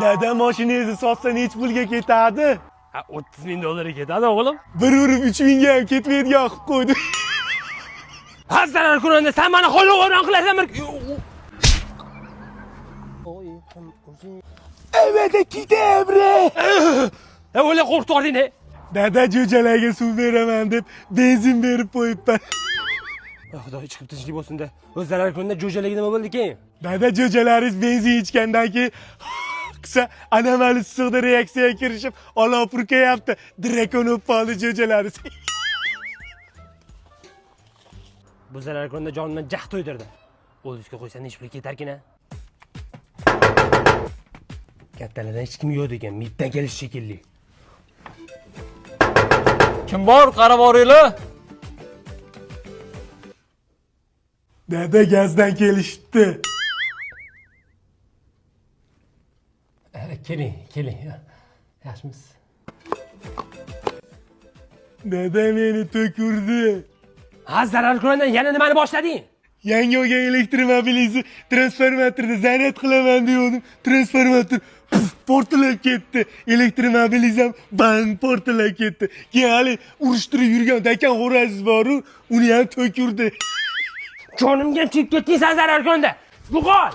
Dada mashinangizni sotsa nechi pulga ketadi? Ha, 30.000 dollarga ketadi o'g'lim. Bir urib 3.000 ga ham ketmaydigan qilib qo'ydi. Ha, zarar ko'randa sen meni qo'lga o'ran qilasan. Evet, kitabra. O'la qo'rqtording. Dada jo'jalarga suv beraman deb benzin berib qo'yibman. Xudo chiqib tinchlik bo'lsin-da. O'z zarar ko'randa jo'jalarga nima bo'ldi keyin? Dada jo'jalaringiz benzin ichgandan keyin qisa anomal issiqda reaksiyaga kirishib, olov purkayapti. Drakon bo'lib qoldi jo'jalaringiz. Bu zarar ko'randa jonimdan jah to'ydirdi. O'lishga qo'ysa nechi pul ketarkin-a? Kattalardan hech kim yo'q ekan, middan kelish shekilli. Kim bor, qarab boringlar. Dada gazdan kelishdi. Keling. Yaxshimisiz? Dada meni to'kurdi. Ha, zarar ko'randa yana nimani boshlading? Yangi olgan elektromobilingizni transformatorda zaryad qilaman degandim. Transformator portlab ketdi. Elektromobilingiz ham bang portlab ketdi. Keyin hali urushtirib yurgan dakan xo'rangiz bor-ku, uni ham to'kurdi. Jonimga chiqib ketding sen zarar ko'randa. Yo'qol.